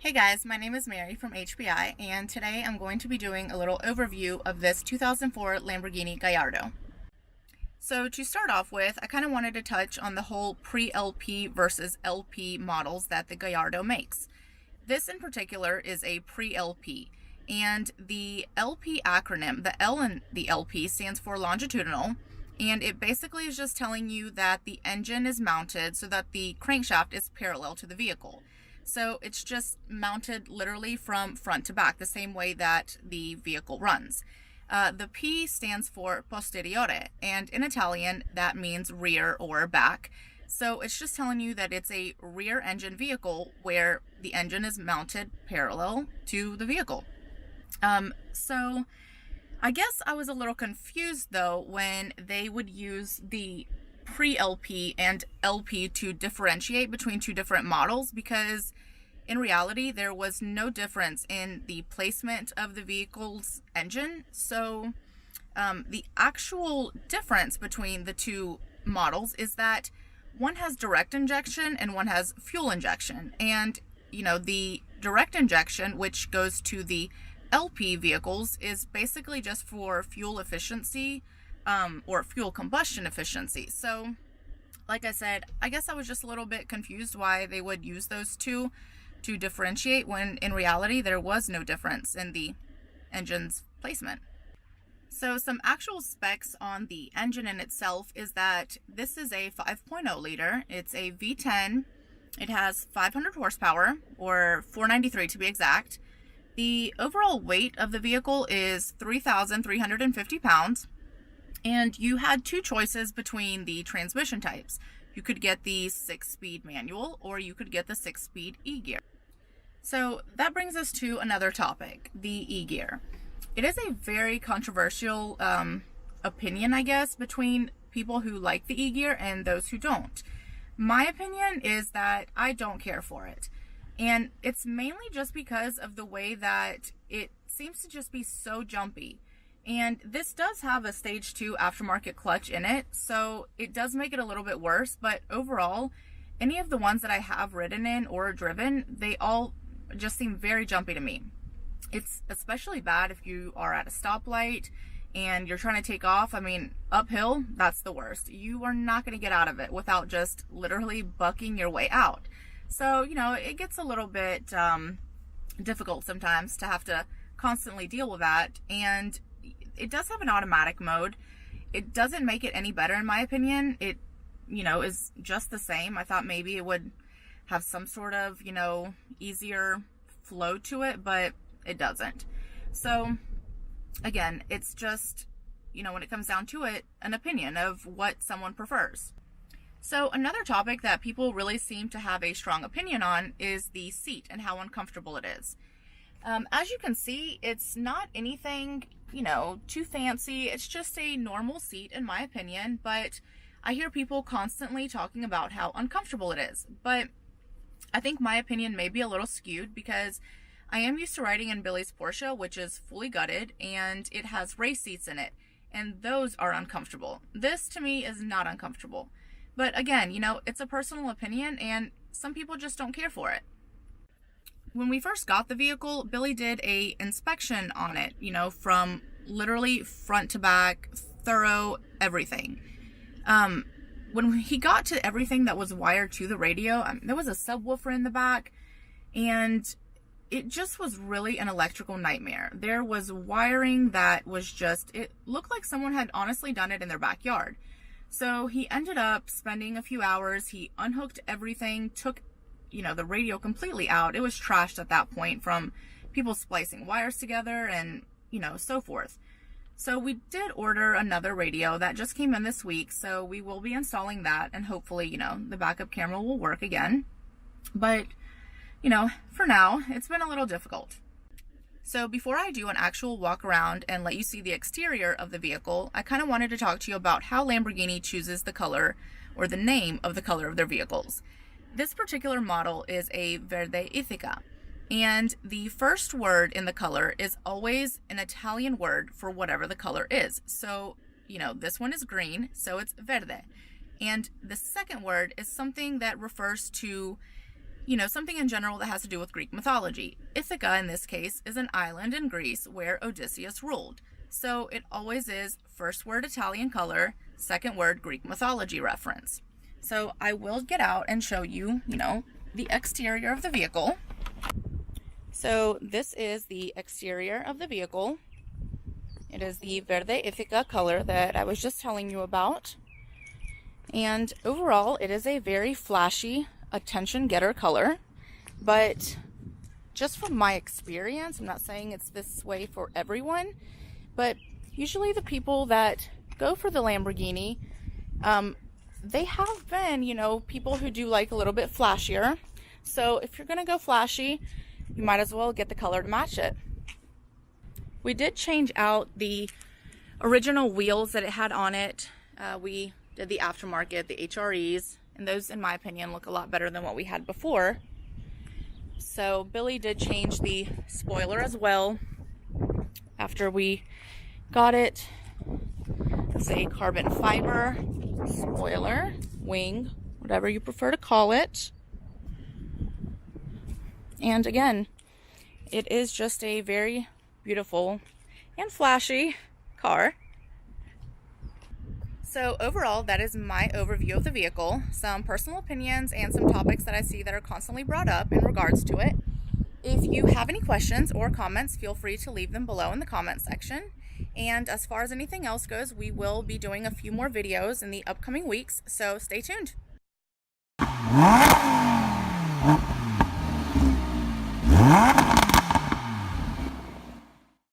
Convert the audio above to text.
Hey guys, my name is Mary from HBI, and today I'm going to be doing a little overview of this 2004 Lamborghini Gallardo. So to start off with, I kind of wanted to touch on the whole pre-LP versus LP models that the Gallardo makes. This in particular is a pre-LP, and the LP acronym, the L in the LP, stands for longitudinal, and it basically is just telling you that the engine is mounted so that the crankshaft is parallel to the vehicle. So it's just mounted literally from front to back, the same way that the vehicle runs. The P stands for posteriore, and in Italian that means rear or back. So it's just telling you that it's a rear engine vehicle where the engine is mounted parallel to the vehicle. So I guess I was a little confused though when they would use the pre-LP and LP to differentiate between two different models, because in reality there was no difference in the placement of the vehicle's engine. So the actual difference between the two models is that one has direct injection and one has fuel injection. And the direct injection, which goes to the LP vehicles, is basically just for fuel efficiency, or fuel combustion efficiency. So like I said, I guess I was just a little bit confused why they would use those two to differentiate, when in reality there was no difference in the engine's placement. So some actual specs on the engine in itself is that this is a 5.0 liter. It's a V10. It has 500 horsepower, or 493 to be exact. The overall weight of the vehicle is 3,350 pounds. And you had two choices between the transmission types. You could get the 6-speed manual, or you could get the 6-speed e-gear. So that brings us to another topic, the e-gear. It is a very controversial opinion, I guess, between people who like the e-gear and those who don't. My opinion is that I don't care for it. And it's mainly just because of the way that it seems to just be so jumpy. And this does have a stage 2 aftermarket clutch in it, so it does make it a little bit worse. But overall, any of the ones that I have ridden in or driven, they all just seem very jumpy to me. It's especially bad if you are at a stoplight and you're trying to take off. I mean, uphill, that's the worst. You are not going to get out of it without just literally bucking your way out. So, it gets a little bit difficult sometimes to have to constantly deal with that. And it does have an automatic mode. It doesn't make it any better in my opinion. It, is just the same. I thought maybe it would have some sort of, easier flow to it, but it doesn't. So again, it's just, when it comes down to it, an opinion of what someone prefers. So another topic that people really seem to have a strong opinion on is the seat and how uncomfortable it is. As you can see, it's not anything, too fancy. It's just a normal seat in my opinion, but I hear people constantly talking about how uncomfortable it is. But I think my opinion may be a little skewed, because I am used to riding in Billy's Porsche, which is fully gutted, and it has race seats in it, and those are uncomfortable. This to me is not uncomfortable. But again, it's a personal opinion, and some people just don't care for it. When we first got the vehicle, Billy did a inspection on it, from literally front to back, thorough, everything. When he got to everything that was wired to the radio, there was a subwoofer in the back, and it just was really an electrical nightmare. There was wiring that was just, it looked like someone had honestly done it in their backyard. So he ended up spending a few hours. He unhooked everything, took the radio completely out. It was trashed at that point from people splicing wires together and, so forth. So we did order another radio that just came in this week. So we will be installing that, and hopefully, the backup camera will work again. But, for now, it's been a little difficult. So before I do an actual walk around and let you see the exterior of the vehicle, I kind of wanted to talk to you about how Lamborghini chooses the color, or the name of the color of their vehicles. This particular model is a Verde Ithaca, and the first word in the color is always an Italian word for whatever the color is. So, this one is green, so it's verde. And the second word is something that refers to, something in general that has to do with Greek mythology. Ithaca, in this case, is an island in Greece where Odysseus ruled. So it always is first word Italian color, second word Greek mythology reference. So I will get out and show you, the exterior of the vehicle. So this is the exterior of the vehicle. It is the Verde Ithaca color that I was just telling you about. And overall, it is a very flashy, attention getter color. But just from my experience, I'm not saying it's this way for everyone, but usually the people that go for the Lamborghini, they have been, people who do like a little bit flashier. So if you're going to go flashy, you might as well get the color to match it. We did change out the original wheels that it had on it. We did the aftermarket, the HREs, and those, in my opinion, look a lot better than what we had before. So Billy did change the spoiler as well after we got it. It's a carbon fiber spoiler, wing, whatever you prefer to call it. And again, it is just a very beautiful and flashy car. So overall, that is my overview of the vehicle, some personal opinions and some topics that I see that are constantly brought up in regards to it. If you have any questions or comments, feel free to leave them below in the comment section. And as far as anything else goes, we will be doing a few more videos in the upcoming weeks, so stay tuned. Ah!